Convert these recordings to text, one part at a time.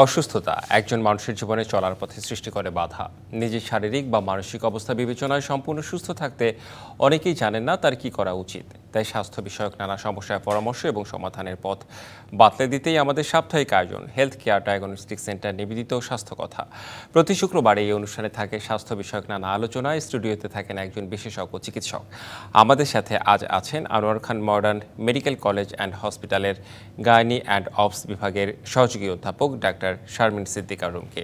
অসুস্থতা একজন মানুষের জীবনে চলার পথে সৃষ্টি করে বাধা। নিজের শারীরিক বা মানসিক অবস্থা বিবেচনায় সম্পূর্ণ সুস্থ থাকতে অনেকেই জানেন না তার কি করা উচিত। তাই স্বাস্থ্য বিষয়ক নানা সমস্যার পরামর্শ এবং সমাধানের পথ বাতলে দিতেই আমাদের সাপ্তাহিক আয়োজন হেলথ কেয়ার ডায়াগনস্টিক সেন্টার নিবেদিত স্বাস্থ্য কথা। প্রতি শুক্রবার এই অনুষ্ঠানে থাকে স্বাস্থ্য বিষয়ক নানা আলোচনায়। স্টুডিওতে থাকেন একজন বিশেষজ্ঞ চিকিৎসক। আমাদের সাথে আজ আছেন আনোয়ার খান মডার্ন মেডিকেল কলেজ অ্যান্ড হসপিটালের গাইনি অ্যান্ড অবস বিভাগের সহযোগী অধ্যাপক ডাক্তার শারমিন সিদ্দিকা রুমকি।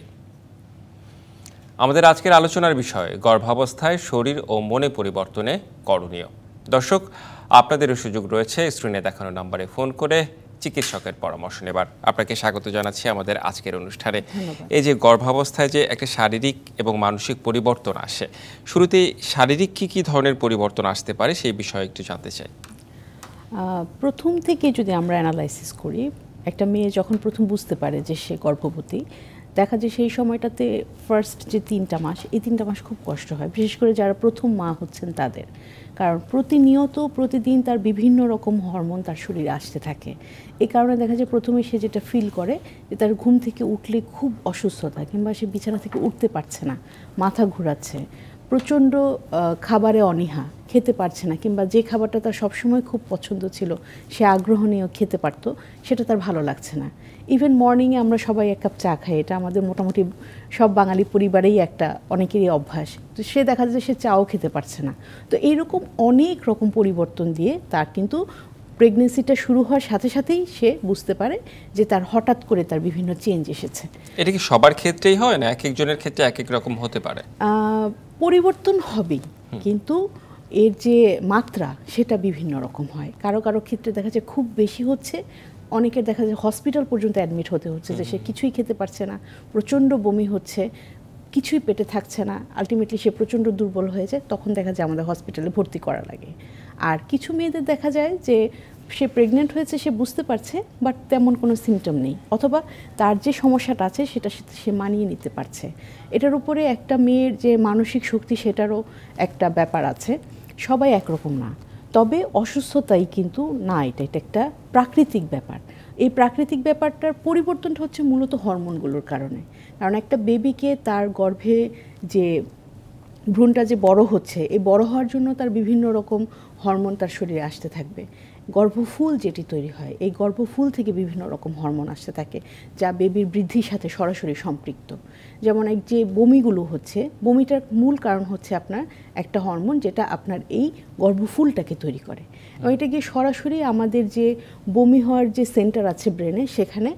আমাদের আজকের আলোচনার বিষয় গর্ভাবস্থায় শরীর ও মনে পরিবর্তনে করণীয়। দর্শক, আপনাদেরও সুযোগ রয়েছে স্ক্রিনে দেখানো নম্বরে ফোন করে চিকিৎসকের পরামর্শ নেবার। আপনাকে স্বাগত জানাচ্ছি আমাদের আজকের অনুষ্ঠানে। এই যে গর্ভাবস্থায় যে একটা শারীরিক এবং মানসিক পরিবর্তন আসে, শুরুতে শারীরিক কি ধরনের পরিবর্তন আসতে পারে সেই বিষয়ে একটু জানতে চাই। প্রথম থেকে যদি আমরা অ্যানালাইসিস করি, একটা মেয়ে যখন প্রথম বুঝতে পারে যে সে গর্ভবতী, দেখা যায় সেই সময়টাতে ফার্স্ট যে 3টা মাস, এই 3টা মাস খুব কষ্ট হয়, বিশেষ করে যারা প্রথম মা হচ্ছেন তাদের। কারণ প্রতিনিয়ত প্রতিদিন তার বিভিন্ন রকম হরমোন তার শরীরে আসতে থাকে। এই কারণে দেখা যায় প্রথমে সে যেটা ফিল করে যে তার ঘুম থেকে উঠলে খুব অসুস্থতা, কিংবা সে বিছানা থেকে উঠতে পারছে না, মাথা ঘোরাচ্ছে, প্রচণ্ড খাবারে অনীহা, খেতে পারছে না, কিংবা যে খাবারটা তার সবসময় খুব পছন্দ ছিল, সে আগ্রহ নিয়েও খেতে পারতো, সেটা তার ভালো লাগছে না। ইভেন মর্নিংয়ে আমরা সবাই 1 কাপ চা খাই, এটা আমাদের মোটামুটি সব বাঙালি পরিবারেই একটা অনেকেরই অভ্যাস। তো সে দেখা যায় সে চাও খেতে পারছে না। তো এইরকম অনেক রকম পরিবর্তন দিয়ে তার কিন্তু প্রেগনেন্সিটা শুরু হওয়ার সাথে সাথেই সে বুঝতে পারে যে তার হঠাৎ করে তার বিভিন্ন চেঞ্জ এসেছে। এটা কি সবার ক্ষেত্রেই হয় না, এক একজনের ক্ষেত্রে এক এক রকম হতে পারে? পরিবর্তন হবেই, কিন্তু এর যে মাত্রা সেটা বিভিন্ন রকম হয়। কারো কারো ক্ষেত্রে দেখা যায় খুব বেশি হচ্ছে, অনেকের দেখা যায় হসপিটাল পর্যন্ত অ্যাডমিট হতে হচ্ছে যে সে কিছুই খেতে পারছে না, প্রচণ্ড বমি হচ্ছে, কিছুই পেটে থাকছে না, আলটিমেটলি সে প্রচণ্ড দুর্বল হয়ে যায়, তখন দেখা যায় আমাদের হসপিটালে ভর্তি করা লাগে। আর কিছু মেয়েদের দেখা যায় যে সে প্রেগনেন্ট হয়েছে, সে বুঝতে পারছে, বাট তেমন কোনো সিমটম নেই, অথবা তার যে সমস্যাটা আছে সেটা সে মানিয়ে নিতে পারছে। এটার উপরে একটা মেয়ের যে মানসিক শক্তি, সেটারও একটা ব্যাপার আছে। সবাই একরকম না, তবে অসুস্থতাই কিন্তু না, এটা একটা প্রাকৃতিক ব্যাপার। এই প্রাকৃতিক ব্যাপারটার পরিবর্তনটা হচ্ছে মূলত হরমোনগুলোর কারণে। কারণ একটা বেবিকে তার গর্ভে যে ভ্রূণটা যে বড় হচ্ছে, এই বড় হওয়ার জন্য তার বিভিন্ন রকম হরমোন তার শরীরে আসতে থাকবে। গর্ভফুল যেটি তৈরি হয়, এই গর্ভফুল থেকে বিভিন্ন রকম হরমোন আসতে থাকে, যা বেবির বৃদ্ধির সাথে সরাসরি সম্পৃক্ত। যেমন এক যে বমিগুলো হচ্ছে, বমিটার মূল কারণ হচ্ছে আপনার একটা হরমোন, যেটা আপনার এই গর্ভফুলটাকে তৈরি করে, এবং এটা গিয়ে সরাসরি আমাদের যে বমি হওয়ার যে সেন্টার আছে ব্রেনে, সেখানে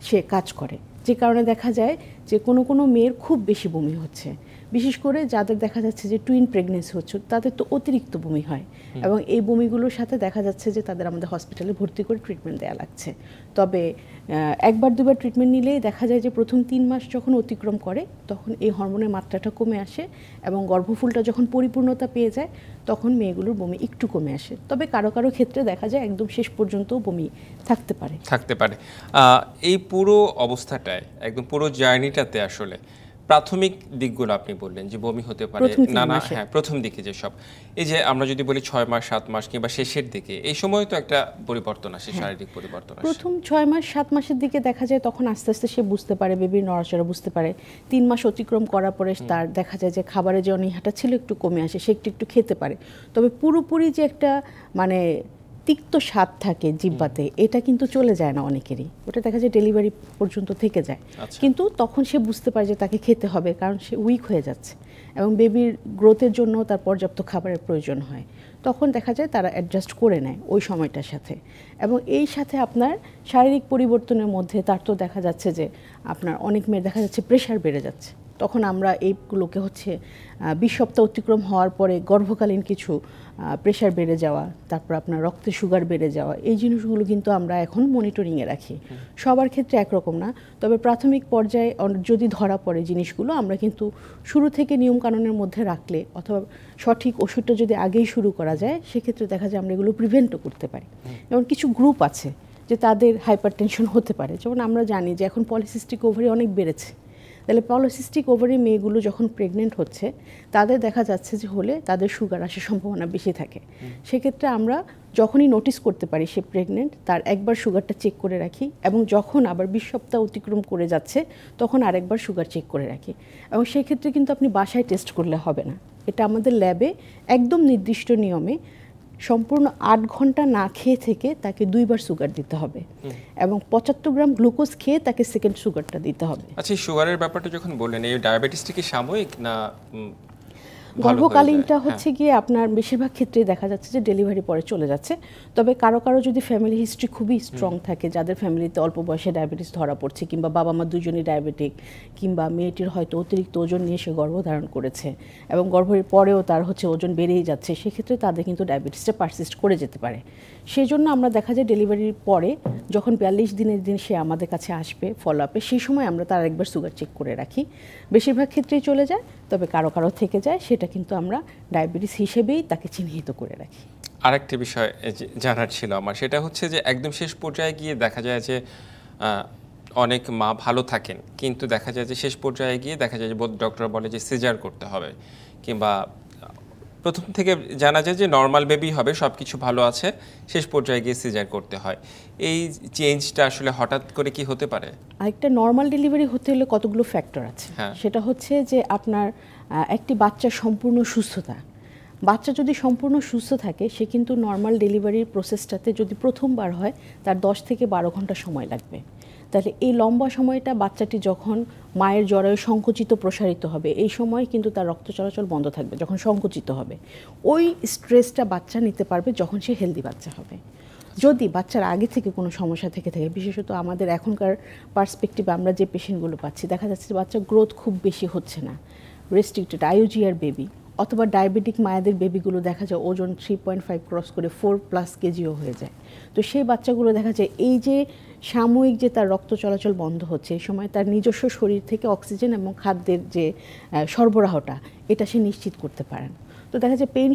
সে কাজ করে। যে কারণে দেখা যায় যে কোনো মেয়ের খুব বেশি বমি হচ্ছে, বিশেষ করে যাদের দেখা যাচ্ছে যে টুইন প্রেগনেন্সি হচ্ছে, তাদের তো অতিরিক্ত বমি হয়, এবং এই বমিগুলোর সাথে দেখা যাচ্ছে যে তাদের আমাদের হসপিটালে ভর্তি করে ট্রিটমেন্ট দেওয়া লাগছে। তবে 1-2বার ট্রিটমেন্ট নিলেই দেখা যায় যে প্রথম 3 মাস যখন অতিক্রম করে, তখন এই হরমোনের মাত্রাটা কমে আসে, এবং গর্ভফুলটা যখন পরিপূর্ণতা পেয়ে যায়, তখন মেয়েগুলোর বমি একটু কমে আসে। তবে কারো কারো ক্ষেত্রে দেখা যায় একদম শেষ পর্যন্ত বমি থাকতে পারে। এই পুরো অবস্থাটায়, একদম পুরো জার্নিটাতে আসলে প্রাথমিক দিকগুলো আপনি বললেন যে বমি হতে পারে, প্রথম দিকে যেসব, এই যে আমরা যদি বলি 6 মাস 7 মাস কিংবা শেষের দিকে, এই সময় তো একটা পরিবর্তন আসে, শারীরিক পরিবর্তন আসে। প্রথম 6 মাস 7 মাসের দিকে দেখা যায়, তখন আস্তে আস্তে সে বুঝতে পারে, বেবির নড়াচড়া বুঝতে পারে। 3 মাস অতিক্রম করার পরে তার দেখা যায় যে খাবারের যে অনীহাটা ছিল একটু কমে আসে, সে একটু খেতে পারে। তবে পুরোপুরি যে একটা মানে তিক্ত স্বাদ থাকে জিহ্বাতে, এটা কিন্তু চলে যায় না অনেকেরই, ওটা দেখা যায় ডেলিভারি পর্যন্ত থেকে যায়। কিন্তু তখন সে বুঝতে পারে যে তাকে খেতে হবে, কারণ সে উইক হয়ে যাচ্ছে, এবং বেবির গ্রোথের জন্য তার পর্যাপ্ত খাবারের প্রয়োজন হয়। তখন দেখা যায় তারা অ্যাডজাস্ট করে নেয় ওই সময়টার সাথে। এবং এই সাথে আপনার শারীরিক পরিবর্তনের মধ্যে তার তো দেখা যাচ্ছে যে আপনার অনেক মেয়ের দেখা যাচ্ছে প্রেশার বেড়ে যাচ্ছে। তখন আমরা এইগুলোকে হচ্ছে 20 সপ্তাহ অতিক্রম হওয়ার পরে গর্ভকালীন কিছু প্রেশার বেড়ে যাওয়া, তারপর আপনার রক্তে সুগার বেড়ে যাওয়া, এই জিনিসগুলো কিন্তু আমরা এখন মনিটরিংয়ে রাখি। সবার ক্ষেত্রে একরকম না, তবে প্রাথমিক পর্যায়ে যদি ধরা পড়ে জিনিসগুলো, আমরা কিন্তু শুরু থেকে নিয়মকানুনের মধ্যে রাখলে, অথবা সঠিক ওষুধটা যদি আগেই শুরু করা যায়, সেক্ষেত্রে দেখা যায় আমরা এগুলো প্রিভেন্টও করতে পারি। যেমন কিছু গ্রুপ আছে যে তাদের হাইপারটেনশন হতে পারে, যেমন আমরা জানি যে এখন পলিসিস্টিক ওভারি অনেক বেড়েছে। তাহলে পলিসিস্টিক ওভারি মেয়েগুলো যখন প্রেগনেন্ট হচ্ছে, তাদের দেখা যাচ্ছে যে হলে তাদের সুগার আসার সম্ভাবনা বেশি থাকে। সেক্ষেত্রে আমরা যখনই নোটিস করতে পারি সে প্রেগনেন্ট, তার একবার সুগারটা চেক করে রাখি, এবং যখন আবার 20 সপ্তাহ অতিক্রম করে যাচ্ছে তখন আরেকবার সুগার চেক করে রাখি। এবং সেই ক্ষেত্রে কিন্তু আপনি বাসায় টেস্ট করলে হবে না, এটা আমাদের ল্যাবে একদম নির্দিষ্ট নিয়মে সম্পূর্ণ 8 ঘন্টা না খেয়ে থেকে তাকে 2বার সুগার দিতে হবে, এবং 75 গ্রাম গ্লুকোজ খেয়ে তাকে সেকেন্ড সুগারটা দিতে হবে। আচ্ছা, এই সুগারের ব্যাপারটা যখন বললেন, এই ডায়াবেটিসটা কি সাময়িক না ভালো হয়ে যায়? গর্ভকালীনটা হচ্ছে গিয়ে আপনার বেশিরভাগ ক্ষেত্রেই দেখা যাচ্ছে যে ডেলিভারি পরে চলে যাচ্ছে। তবে কারো কারো যদি ফ্যামিলি হিস্ট্রি খুবই স্ট্রং থাকে, যাদের ফ্যামিলিতে অল্প বয়সে ডায়াবেটিস ধরা পড়ছে, কিংবা বাবা মা দুজনই ডায়াবেটিক, কিংবা মেয়েটির হয়তো অতিরিক্ত ওজন নিয়ে সে গর্ভধারণ করেছে এবং গর্ভের পরেও তার হচ্ছে ওজন বেড়েই যাচ্ছে, সেক্ষেত্রে তাদের কিন্তু ডায়াবেটিসটা পারসিস্ট করে যেতে পারে। সেই জন্য আমরা দেখা যায় ডেলিভারির পরে যখন 42 দিনের দিন সে আমাদের কাছে আসবে ফলো আপে, সেই সময় আমরা তার একবার সুগার চেক করে রাখি। বেশিরভাগ ক্ষেত্রেই চলে যায়, তবে কারো কারো থেকে যায়, সেটা কিন্তু আমরা ডায়াবেটিস হিসেবেই তাকে চিহ্নিত করে রাখি। আরেকটি বিষয় জানার ছিল আমার, সেটা হচ্ছে যে একদম শেষ পর্যায়ে গিয়ে দেখা যায় যে অনেক মা ভালো থাকেন, কিন্তু দেখা যায় যে শেষ পর্যায়ে গিয়ে দেখা যায় যে ডক্টর বলে যে সিজার করতে হবে, কিংবা প্রথম থেকে জানা যায় যে নর্মাল বেবি হবে, সব কিছু ভালো আছে, শেষ পর্যায়ে গিয়ে সিজার করতে হয়। এই চেঞ্জটা আসলে হঠাৎ করে কি হতে পারে? আরেকটা নর্মাল ডেলিভারি হতে হলে কতগুলো ফ্যাক্টর আছে। সেটা হচ্ছে যে আপনার একটি বাচ্চার সম্পূর্ণ সুস্থতা, বাচ্চা যদি সম্পূর্ণ সুস্থ থাকে সে কিন্তু নর্মাল ডেলিভারির প্রসেসটাতে যদি প্রথমবার হয় তার 10 থেকে 12 ঘন্টা সময় লাগবে। তাহলে এই লম্বা সময়টা বাচ্চাটি যখন মায়ের জরায়ু সংকুচিত প্রসারিত হবে, এই সময় কিন্তু তার রক্ত চলাচল বন্ধ থাকবে যখন সংকুচিত হবে। ওই স্ট্রেসটা বাচ্চা নিতে পারবে যখন সে হেলদি বাচ্চা হবে। যদি বাচ্চার আগে থেকে কোনো সমস্যা থেকে থাকে, বিশেষত আমাদের এখনকার পার্সপেক্টিভে আমরা যে পেশেন্টগুলো পাচ্ছি, দেখা যাচ্ছে যে বাচ্চার গ্রোথ খুব বেশি হচ্ছে না, রেস্ট্রিক্টেড আইওজিআর বেবি, অথবা ডায়াবেটিক মায়েদের বেবিগুলো দেখা যায় ওজন 3.5 ক্রস করে 4+ কেজিও হয়ে যায়। তো সেই বাচ্চাগুলো দেখা যায় এই যে সাময়িক যে তার রক্ত চলাচল বন্ধ হচ্ছে, এই সময় তার নিজস্ব শরীর থেকে অক্সিজেন এবং খাদ্যের যে সরবরাহটা এটা সে নিশ্চিত করতে পারেন। তো দেখা যায় পেইন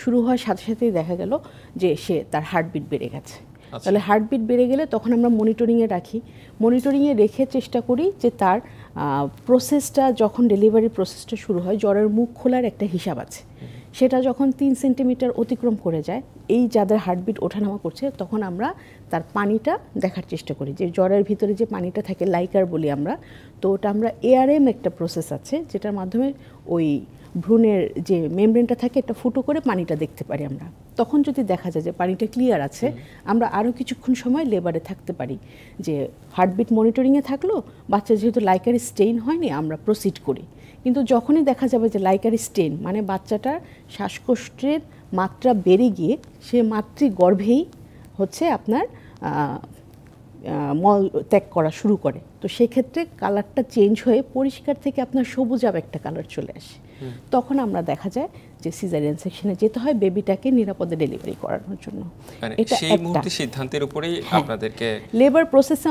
শুরু হওয়ার সাথে সাথেই দেখা গেল যে সে তার হার্টবিট বেড়ে গেছে। তাহলে হার্টবিট বেড়ে গেলে তখন আমরা মনিটরিংয়ে রাখি, মনিটরিংয়ে রেখে চেষ্টা করি যে তার প্রসেসটা যখন ডেলিভারি প্রসেসটা শুরু হয়, জ্বরের মুখ খোলার একটা হিসাব আছে, সেটা যখন 3 সেন্টিমিটার অতিক্রম করে যায়, এই যাদের হার্টবিট ওঠানামা করছে, তখন আমরা তার পানিটা দেখার চেষ্টা করি, যে জ্বরের ভিতরে যে পানিটা থাকে লাইকার বলি আমরা, তো ওটা আমরা এআরএম একটা প্রসেস আছে যেটার মাধ্যমে ওই ভ্রূণের যে মেমব্রেনটা থাকে এটা ফুটো করে পানিটা দেখতে পারি আমরা। তখন যদি দেখা যায় যে পানিটা ক্লিয়ার আছে, আমরা আরও কিছুক্ষণ সময় লেবারে থাকতে পারি, যে হার্টবিট মনিটরিংয়ে থাকলো, বাচ্চা যেহেতু লাইকার স্টেইন হয়নি আমরা প্রসিড করি। কিন্তু যখনই দেখা যাবে যে লাইকার স্টেইন মানে বাচ্চাটার শ্বাসকষ্টের মাত্রা বেড়ে গিয়ে সে মাতৃগর্ভেই হচ্ছে আপনার মল ত্যাগ করা শুরু করে, তো সেক্ষেত্রে কালারটা চেঞ্জ হয়ে পরিষ্কার থেকে আপনার সবুজাব একটা কালার চলে আসে, তখন আমরা দেখা যায় যে সিজারিয়ান সেকশনে যেতে হয় বেবিটাকে নিরাপদে ডেলিভারি করানোর জন্য। এটা সেই মুহূর্তে সিদ্ধান্তের উপরেই আপনাদেরকে লেবার প্রসেস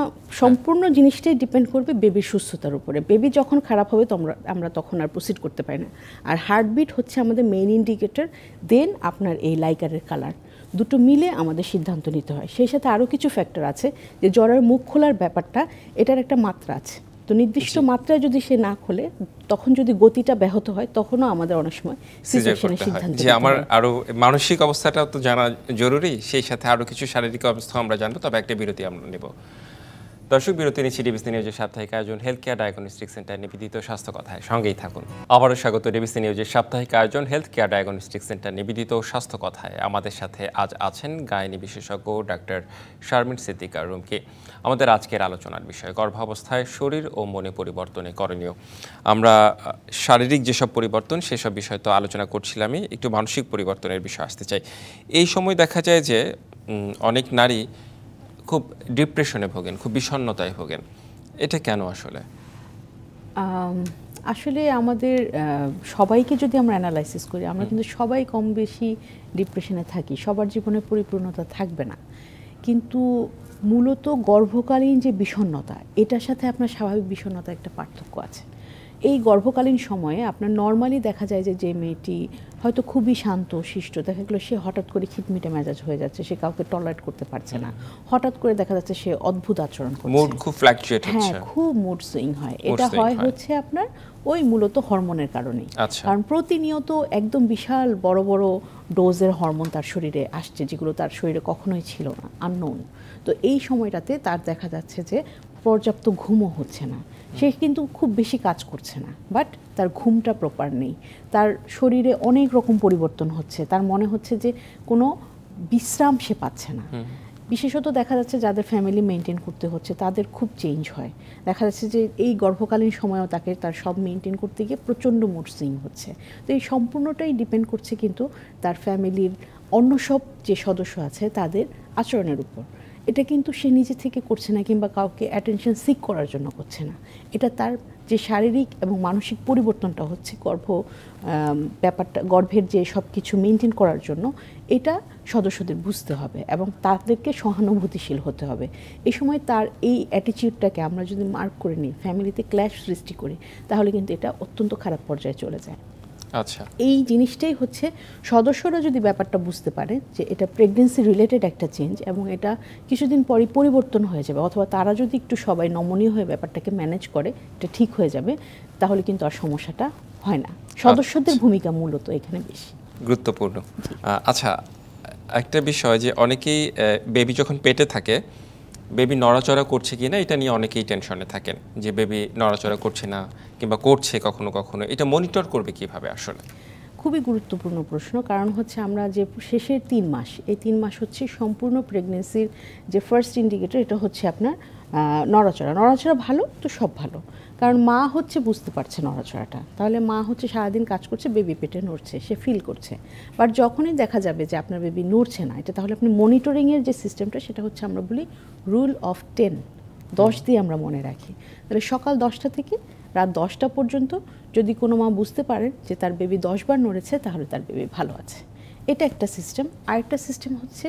সম্পূর্ণ জিনিসটাই ডিপেন্ড করবে বেবির সুস্থতার উপরে। বেবি যখন খারাপ হবে আমরা তখন আর প্রসিড করতে পারি না। আর হার্টবিট হচ্ছে আমাদের মেইন ইন্ডিকেটর, দেন আপনার এই লাইকারের কালার, দুটো মিলে আমাদের সিদ্ধান্ত নিতে হয়। সেই সাথে আরও কিছু ফ্যাক্টর আছে, যে জ্বরের মুখ খোলার ব্যাপারটা, এটার একটা মাত্রা আছে, তো নির্দিষ্ট মাত্রায় যদি সে না খোলে, তখন যদি গতিটা ব্যাহত হয়, তখনও আমাদের অনেক সময় সিজারেশনের সিদ্ধান্ত নিতে হয়। আমার আরো মানসিক অবস্থাটাও তো জানা জরুরি, সেই সাথে আরো কিছু শারীরিক অবস্থা আমরা জানবো, তবে একটা বিরতি আমরা নেব। দর্শক, বিরতি নিচ্ছি ডিবিসি নিউজের সাপ্তাহিক আয়োজন হেলথ কেয়ার ডায়াগনস্টিক সেন্টার নিবেদিত স্বাস্থ্য কথায়, সঙ্গেই থাকুন। আবারও স্বাগত ডিবিসি নিউজের সাপ্তাহিক আয়োজন হেলথ কেয়ার ডায়াগনস্টিক সেন্টার নিবেদিত স্বাস্থ্য কথায়। আমাদের সাথে আজ আছেন গাইনি বিশেষজ্ঞ ডাক্তার শারমিন সিদ্দিকা রুমকি। আমাদের আজকের আলোচনার বিষয় গর্ভাবস্থায় শরীর ও মনে পরিবর্তনে করণীয়। আমরা শারীরিক যেসব পরিবর্তন সেসব বিষয় তো আলোচনা করছিলামই, একটু মানসিক পরিবর্তনের বিষয় আসতে চাই। এই সময় দেখা যায় যে অনেক নারী খুব ডিপ্রেশনে ভোগেন, খুব বিষণ্ণতায় ভোগেন, এটা কেন আসলে? আসলে আমাদের সবাইকে যদি আমরা অ্যানালাইসিস করি, আমরা কিন্তু সবাই কম বেশি ডিপ্রেশনে থাকি, সবার জীবনে পরিপূর্ণতা থাকবে না, কিন্তু মূলত গর্ভকালীন যে বিষণ্ণতা, এটার সাথে আপনার স্বাভাবিক বিষণ্ণতা একটা পার্থক্য আছে। এই গর্ভকালীন সময়ে আপনার নর্মালি দেখা যায় যে মেয়েটি হয়তো খুবই শান্ত শিষ্ট, দেখা গেলো সে হঠাৎ করে খিটমিটে মেজাজ হয়ে যাচ্ছে, সে কাউকে টলারেট করতে পারছে না, হঠাৎ করে দেখা যাচ্ছে সে অদ্ভুত আচরণ করছে, মুড খুব ফ্ল্যাকচুয়েট হচ্ছে। হ্যাঁ, খুব মুড সুইং হয়। এটা হয় হচ্ছে আপনার ওই মূলত হরমোনের কারণেই। কারণ প্রতিনিয়ত একদম বিশাল বড় বড় ডোজের হরমোন তার শরীরে আসছে, যেগুলো তার শরীরে কখনোই ছিল না, আননোন। তো এই সময়টাতে তার দেখা যাচ্ছে যে পর্যাপ্ত ঘুমও হচ্ছে না, সে কিন্তু খুব বেশি কাজ করছে না, বাট তার ঘুমটা প্রপার নেই, তার শরীরে অনেক রকম পরিবর্তন হচ্ছে, তার মনে হচ্ছে যে কোনো বিশ্রাম সে পাচ্ছে না। বিশেষত দেখা যাচ্ছে যাদের ফ্যামিলি মেনটেন করতে হচ্ছে তাদের খুব চেঞ্জ হয়, দেখা যাচ্ছে যে এই গর্ভকালীন সময়েও তাকে তার সব মেনটেন করতে গিয়ে প্রচণ্ড মুড সুইং হচ্ছে। তো এই সম্পূর্ণটাই ডিপেন্ড করছে কিন্তু তার ফ্যামিলির অন্য সব যে সদস্য আছে তাদের আচরণের উপর। এটা কিন্তু সে নিজে থেকে করছে না কিংবা কাউকে অ্যাটেনশন সিক করার জন্য করছে না, এটা তার যে শারীরিক এবং মানসিক পরিবর্তনটা হচ্ছে ব্যাপারটা গর্ভের যে সব কিছু মেনটেন করার জন্য, এটা সদস্যদের বুঝতে হবে এবং তাদেরকে সহানুভূতিশীল হতে হবে। এই সময় তার এই অ্যাটিটিউডটাকে আমরা যদি মার্ক করে নিই, ফ্যামিলিতে ক্ল্যাশ সৃষ্টি করি, তাহলে কিন্তু এটা অত্যন্ত খারাপ পর্যায়ে চলে যায়। আচ্ছা, এই জিনিসটাই হচ্ছে সদস্যরা যদি ব্যাপারটা বুঝতে পারে যে এটা প্রেগনেন্সি রিলেটেড একটা চেঞ্জ এবং এটা কিছুদিন পরই পরিবর্তন হয়ে যাবে, অথবা তারা যদি একটু সবাই নমনীয় হয়ে ব্যাপারটাকে ম্যানেজ করে এটা ঠিক হয়ে যাবে, তাহলে কিন্তু আর সমস্যাটা হয় না। সদস্যদের ভূমিকা মূলত এখানে বেশি গুরুত্বপূর্ণ। আচ্ছা, একটা বিষয় যে অনেকেই বেবি যখন পেটে থাকে, বেবি নড়াচড়া করছে কি না এটা নিয়ে অনেকেই টেনশনে থাকেন, যে বেবি নড়াচড়া করছে না কিংবা করছে কখনো কখনো, এটা মনিটর করবে কিভাবে? আসলে খুবই গুরুত্বপূর্ণ প্রশ্ন, কারণ হচ্ছে আমরা যে শেষের 3 মাস, এই 3 মাস হচ্ছে সম্পূর্ণ প্রেগনেন্সির যে ফার্স্ট ইন্ডিকেটর, এটা হচ্ছে আপনার নড়াচড়া ভালো তো সব ভালো, কারণ মা হচ্ছে বুঝতে পারছে নড়াচড়াটা, তাহলে মা হচ্ছে সারাদিন কাজ করছে, বেবি পেটে নড়ছে, সে ফিল করছে। বাট যখনই দেখা যাবে যে আপনার বেবি নড়ছে না, এটা তাহলে আপনি মনিটরিংয়ের যে সিস্টেমটা সেটা হচ্ছে আমরা বলি রুল অফ 10 দিয়ে আমরা মনে রাখি। তাহলে সকাল 10টা থেকে রাত 10টা পর্যন্ত যদি কোনো মা বুঝতে পারেন যে তার বেবি 10 বার নড়েছে, তাহলে তার বেবি ভালো আছে। এটা একটা সিস্টেম। আরেকটা সিস্টেম হচ্ছে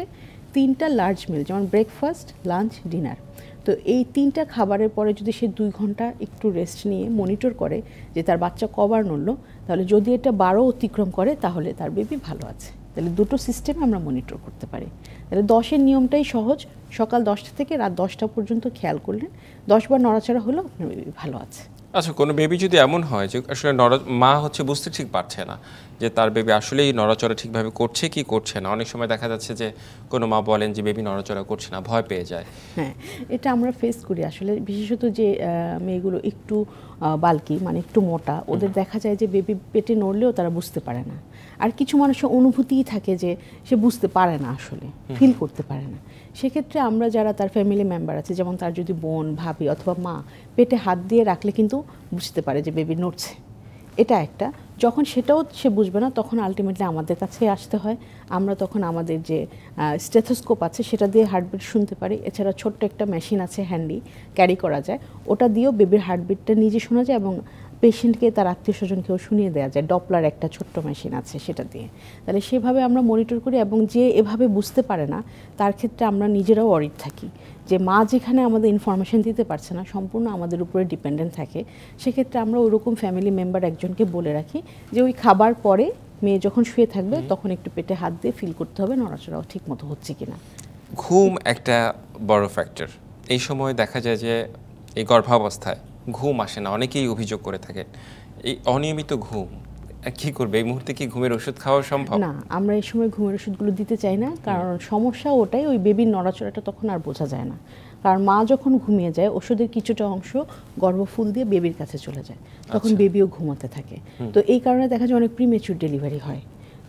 3টা লার্জ মিল, যেমন ব্রেকফাস্ট, লাঞ্চ, ডিনার। তো এই 3টা খাবারের পরে যদি সে 2 ঘন্টা একটু রেস্ট নিয়ে মনিটর করে যে তার বাচ্চা কবার নড়লো, তাহলে যদি এটা 12 অতিক্রম করে তাহলে তার বেবি ভালো আছে। তাহলে দুটো সিস্টেম আমরা মনিটর করতে পারি। তাহলে 10-এর নিয়মটাই সহজ, সকাল 10টা থেকে রাত 10টা পর্যন্ত খেয়াল করলেন, 10 বার নড়াচড়া হলো, আপনার বেবি ভালো আছে। আচ্ছা, কোনো বেবি যদি এমন হয় যে আসলে মা হচ্ছে বুঝতে ঠিক পারছে না যে তার বেবি আসলেই নড়াচড়া ঠিকভাবে করছে কি করছে না, অনেক সময় দেখা যাচ্ছে যে কোনো মা বলেন যে বেবি নড়াচড়া করছে না, ভয় পেয়ে যায়। হ্যাঁ, এটা আমরা ফেস করি আসলে, বিশেষত যে মেয়েগুলো একটু বাল্কি, মানে একটু মোটা, ওদের দেখা যায় যে বেবি পেটে নড়লেও তারা বুঝতে পারে না। আর কিছু মানুষের অনুভূতিই থাকে যে সে বুঝতে পারে না, আসলে ফিল করতে পারে না। সেক্ষেত্রে আমরা যারা তার ফ্যামিলি মেম্বার আছে, যেমন তার যদি বোন, ভাবি অথবা মা, পেটে হাত দিয়ে রাখলে কিন্তু বুঝতে পারে যে বেবি নড়ছে। এটা একটা, যখন সেটাও সে বুঝবে না তখন আলটিমেটলি আমাদের কাছে আসতে হয়। আমরা তখন আমাদের যে স্টেথোস্কোপ আছে সেটা দিয়ে হার্টবিট শুনতে পারি। এছাড়া ছোট্ট একটা মেশিন আছে হ্যান্ডি, ক্যারি করা যায়, ওটা দিয়েও বেবির হার্টবিটটা নিজে শোনা যায় এবং পেশেন্টকে তার আত্মীয় স্বজনকেও শুনিয়ে দেওয়া যায়। ডপলার একটা ছোট্ট মেশিন আছে সেটা দিয়ে। তাহলে সেভাবে আমরা মনিটর করি এবং যে এভাবে বুঝতে পারে না তার ক্ষেত্রে আমরা নিজেরাও অরিড থাকি যে মা যেখানে আমাদের ইনফরমেশন দিতে পারছে না, সম্পূর্ণ আমাদের উপরে ডিপেন্ডেন্ট থাকে। সেক্ষেত্রে আমরা ওরকম ফ্যামিলি মেম্বার একজনকে বলে রাখি যে ওই খাবার পরে মেয়ে যখন শুয়ে থাকবে তখন একটু পেটে হাত দিয়ে ফিল করতে হবে নড়াচড়াও ঠিক মতো হচ্ছে কিনা। ঘুম একটা বড় ফ্যাক্টর। এই সময় দেখা যায় যে এই গর্ভাবস্থায় ঘুম আসে না, অনেকেই অভিযোগ করে থাকেন। এই অনিয়মিত ঘুম কি করবে? এই মুহূর্তে কি ঘুমের ওষুধ খাওয়া সম্ভব? না, আমরা এই সময় ঘুমের ওষুধগুলো দিতে চাই না, কারণ সমস্যা ওটাই, ওই বেবির নড়াচড়াটা তখন আর বোঝা যায় না। কারণ মা যখন ঘুমিয়ে যায় ওষুধের কিছুটা অংশ গর্ভফুল দিয়ে বেবির কাছে চলে যায়, তখন বেবিও ঘুমাতে থাকে। তো এই কারণে দেখা যায় অনেক প্রিমেচুর ডেলিভারি হয়,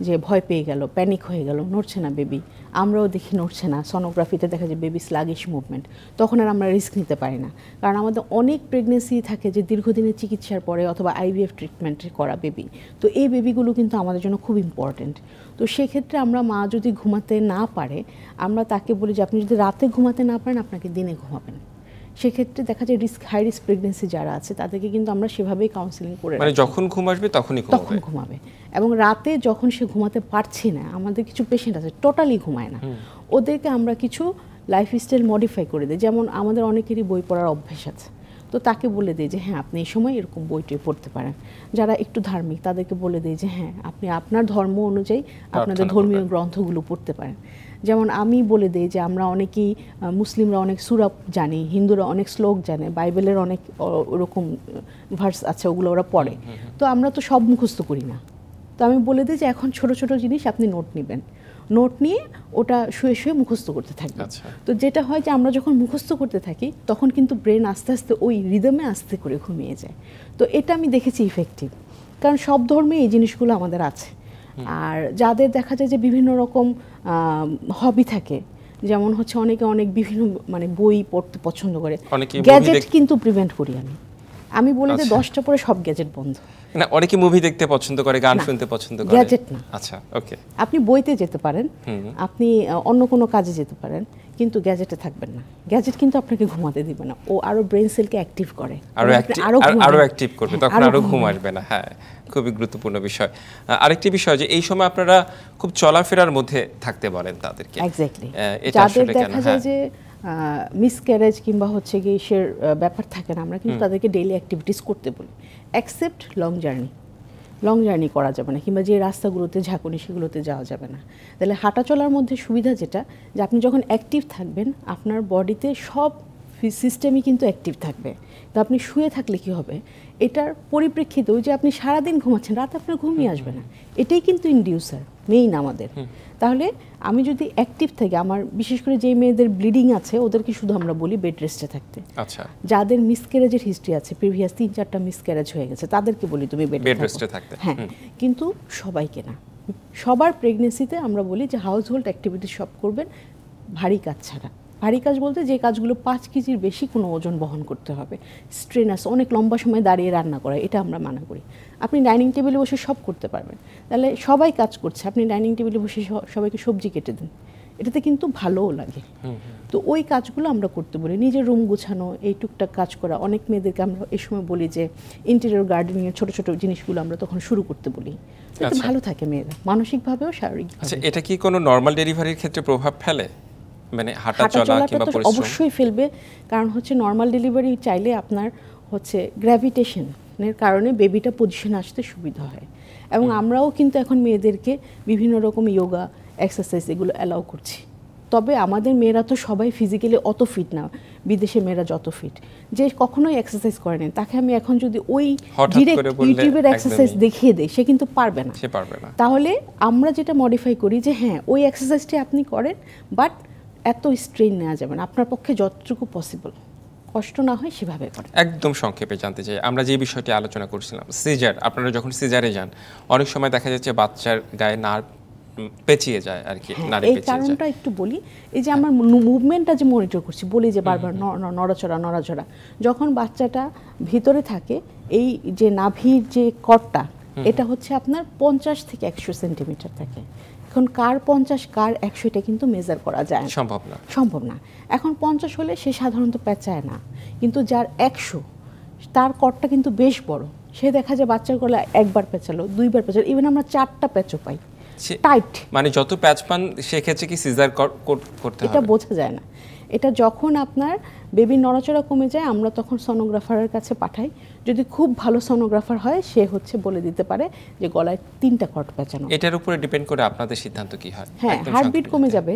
যে ভয় পেয়ে গেল, প্যানিক হয়ে গেল, নড়ছে না বেবি, আমরাও দেখি নড়ছে না, সোনোগ্রাফিতে দেখা যায় বেবি স্লাগিশ মুভমেন্ট, তখন আর আমরা রিস্ক নিতে পারি না। কারণ আমাদের অনেক প্রেগনেন্সি থাকে যে দীর্ঘদিনের চিকিৎসার পরে অথবা আইভিএফ ট্রিটমেন্ট করা বেবি, তো এই বেবিগুলো কিন্তু আমাদের জন্য খুব ইম্পর্টেন্ট। তো সেক্ষেত্রে আমরা মা যদি ঘুমাতে না পারে, আমরা তাকে বলি যে আপনি যদি রাতে ঘুমাতে না পারেন আপনাকে দিনে ঘুমাবেন। সেক্ষেত্রে দেখা যায় হাই রিস্ক প্রেগনেন্সি যারা আছে তাদেরকে কিন্তু আমরা সেভাবেই কাউন্সিলিং করে, মানে যখন ঘুম আসবে তখনই ঘুমাবে। এবং রাতে যখন সে ঘুমাতে পারছে না, আমাদের কিছু পেশেন্ট আছে টোটালি ঘুমায় না, ওদেরকে আমরা কিছু লাইফস্টাইল মডিফাই করে দিই। যেমন আমাদের অনেকেরই বই পড়ার অভ্যেস আছে, তো তাকে বলে দিই যে হ্যাঁ আপনি এই সময় এরকম বইটি পড়তে পারেন। যারা একটু ধার্মিক তাদেরকে বলে দিই যে হ্যাঁ আপনি আপনার ধর্ম অনুযায়ী আপনাদের ধর্মীয় গ্রন্থগুলো পড়তে পারেন। যেমন আমি বলে দিই যে আমরা অনেকেই মুসলিমরা অনেক সূরা জানি, হিন্দুরা অনেক শ্লোক জানে, বাইবেলের অনেক ওরকম ভার্স আছে, ওগুলো ওরা পড়ে। তো আমরা তো সব মুখস্থ করি না। তো আমি বলে দিই যে এখন ছোট ছোট জিনিস আপনি নোট নেবেন, নোট নিয়ে ওটা শুয়ে শুয়ে মুখস্থ করতে থাকবেন। তো যেটা হয় যে আমরা যখন মুখস্থ করতে থাকি তখন কিন্তু ব্রেন আস্তে আস্তে ওই রিদমে আস্তে করে ঘুমিয়ে যায়। তো এটা আমি দেখেছি ইফেক্টিভ, কারণ সব ধর্মে এই জিনিসগুলো আমাদের আছে। আর যাদের দেখা যায় যে বিভিন্ন রকম হবি থাকে, যেমন হচ্ছে অনেকে অনেক বিভিন্ন মানে বই পড়তে পছন্দ করে, গ্যাজেট কিন্তু প্রিভেন্ট করি আমি বলি যে 10টা পরে সব গ্যাজেট বন্ধ। না, অনেকে মুভি দেখতে পছন্দ করে, গান শুনতে পছন্দ করে, গ্যাজেট না। আচ্ছা, ওকে। আপনি বইতে যেতে পারেন, আপনি অন্য কোনো কাজে যেতে পারেন, কিন্তু গ্যাজেটে থাকবেন না। গ্যাজেট কিন্তু আপনাকে ঘুমাতে দিবে না, ও আরো ব্রেন সেলকে অ্যাক্টিভ করে, আরো অ্যাক্টিভ করবে, তখন আরো ঘুম আসবে না। হ্যাঁ, খুবই গুরুত্বপূর্ণ বিষয়। আরেকটি বিষয় যে এই সময় আপনারা খুব চলাফেরার মধ্যে থাকতে বলেন তাদেরকে। এক্স্যাক্টলি। যাদের দেখা যায় যে মিসক্যারেজ কিংবা হচ্ছে কি সে ব্যাপার থাকে না, আমরা কিন্তু তাদেরকে ডেইলি অ্যাক্টিভিটিস করতে বলি, এক্সেপ্ট লং জার্নি করা যাবে না, কিংবা যে রাস্তাগুলোতে ঝাঁকুনি সেগুলোতে যাওয়া যাবে না। তাহলে হাঁটা চলার মধ্যে সুবিধা যেটা, যে আপনি যখন অ্যাক্টিভ থাকবেন আপনার বডিতে সব সিস্টেমই কিন্তু অ্যাক্টিভ থাকবে। তো আপনি শুয়ে থাকলে কি হবে, এটার পরিপ্রেক্ষিতে ওই যে আপনি সারাদিন ঘুমাচ্ছেন, রাতে আপনার ঘুমিয়ে আসবে না, এটাই কিন্তু ইনডিউসার মেইন আমাদের। তাহলে আমি যদি অ্যাক্টিভ থাকি, আমার বিশেষ করে যে মেয়েদের ব্লিডিং আছে ওদেরকে শুধু আমরা বলি বেড রেস্টে থাকতে। আচ্ছা। যাদের মিসক্যারেজের হিস্ট্রি আছে, প্রিভিয়াস 3-4টা মিসক্যারেজ হয়ে গেছে, তাদেরকে বলি তুমি বেড রেস্টে থাকতে। হ্যাঁ, কিন্তু সবাইকে না। সবার প্রেগনেন্সিতে আমরা বলি যে হাউস হোল্ড অ্যাক্টিভিটি সব করবেন, ভারী কাজ ছাড়া। ভারী কাজ বলতে যে কাজগুলো 5 কেজির বেশি কোনো ওজন বহন করতে হবে, স্ট্রেনাস, অনেক লম্বা সময় দাঁড়িয়ে রান্না করা, এটা আমরা মানা করি। আপনি ডাইনিং টেবিলে বসে সব করতে পারবেন। তাহলে সবাই কাজ করছে, আপনি ডাইনিং টেবিলে বসে সবাইকে সবজি কেটে দিন, এটাতে কিন্তু ভালোও লাগে। তো ওই কাজগুলো আমরা করতে বলি। নিজের রুম গুছানো, এই টুকটাক কাজ করা। অনেক মেয়েদেরকে আমরা এই সময় বলি যে ইন্টেরিয়র গার্ডেনিংয়ের ছোট ছোট জিনিসগুলো আমরা তখন শুরু করতে বলি। এতে ভালো থাকে মেয়েরা, মানসিকভাবেও শারীরিকভাবে। আচ্ছা, এটা কি কোনো নরমাল ডেলিভারির ক্ষেত্রে প্রভাব ফেলে? মানে হাঁটা চলা কিংবা পরিশ্রম? অবশ্যই ফেলবে, কারণ হচ্ছে নরমাল ডেলিভারি চাইলে আপনার হচ্ছে গ্র্যাভিটেশনের কারণে বেবিটা পজিশনে আসতে সুবিধা হয়। এবং আমরাও কিন্তু এখন মেয়েদেরকে বিভিন্ন রকম যোগা, এক্সারসাইজ এগুলো অ্যালাউ করছি। তবে আমাদের মেয়েরা তো সবাই ফিজিক্যালি অত ফিট না, বিদেশে মেয়েরা যত ফিট, যে কখনোই এক্সারসাইজ করেনি, তাকে আমি এখন যদি ওই ডিরেক্ট ইউটিউবের এক্সারসাইজ দেখিয়ে দেই, সে কিন্তু পারবে না। তাহলে আমরা যেটা মডিফাই করি যে হ্যাঁ ওই এক্সারসাইজটি আপনি করেন, বাট এত স্ট্রেন নেওয়া যাবে না, আপনার পক্ষে যতটুকু পসিবল কষ্ট না হয় সেভাবে করেন। একদম সংক্ষেপে জানতে চাই, আমরা যে বিষয়টি আলোচনা করছিলাম, সিজার, আপনারা যখন সিজারে যান অনেক সময় দেখা যাচ্ছে বাচ্চার গায়ে নার্ভ পেঁচিয়ে যায় আর কি, এই কারণটা একটু বলি। এই যে আমার মুভমেন্টটা যে মনিটর করছি, বলি যে বারবার নড়াচড়া, যখন বাচ্চাটা ভিতরে থাকে, এই যে নাভির যে কর্ডটা, এটা হচ্ছে আপনার 50 থেকে 100 সেন্টিমিটার থাকে। এখন কার 50 কার 100 এটা কিন্তু মেজার করা যায় না, সম্ভব না। এখন 50 হলে সে সাধারণত পেঁচায় না, কিন্তু যার 100 তার কর্ডটা কিন্তু বেশ বড়, সে দেখা যায় বাচ্চার গলায় একবার পেঁচালো, 2বার পেঁচালো, ইভেন আমরা 4টা প্যাচও পাই টাইট। মানে যত প্যাচ পান সেক্ষেত্রে কি সিজার করতে হবে? এটা বোঝা যায় না। এটা যখন আপনার বেবির নড়াচড়া কমে যায়, আমরা তখন সোনোগ্রাফারের কাছে পাঠাই। যদি খুব ভালো সোনোগ্রাফার হয়, সে হচ্ছে বলে দিতে পারে যে গলায় 3টা কর্ড পেঁচানো। এটার উপরে ডিপেন্ড করে আপনাদের সিদ্ধান্ত কি হয়? হ্যাঁ, হার্টবিট কমে যাবে,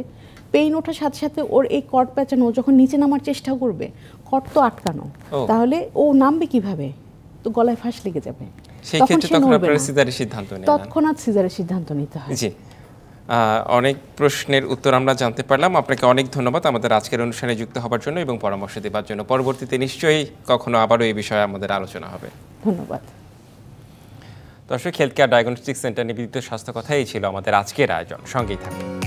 পেইন ওঠার সাথে সাথে ওর এই কর্ড পেঁচানো, যখন নিচে নামার চেষ্টা করবে, কর্ড তো আটকানো, তাহলে ও নামবে কিভাবে? তো গলায় ফাঁস লেগে যাবে, সেই ক্ষেত্রে তখন আপনারা সিজারের সিদ্ধান্ত নেন, তৎক্ষণাৎ সিজারের সিদ্ধান্ত নিতে হয়। জি, অনেক প্রশ্নের উত্তর আমরা জানতে পারলাম। আপনাকে অনেক ধন্যবাদ আমাদের আজকের অনুষ্ঠানে যুক্ত হবার জন্য এবং পরামর্শ দেওয়ার জন্য। পরবর্তীতে নিশ্চয়ই কখনো আবারও এই বিষয়ে আমাদের আলোচনা হবে। ধন্যবাদ। দর্শক, হেলথ কেয়ার ডায়াগনস্টিক সেন্টার নিবেদিত স্বাস্থ্য কথাই ছিল আমাদের আজকের আয়োজন। সঙ্গেই থাকুন।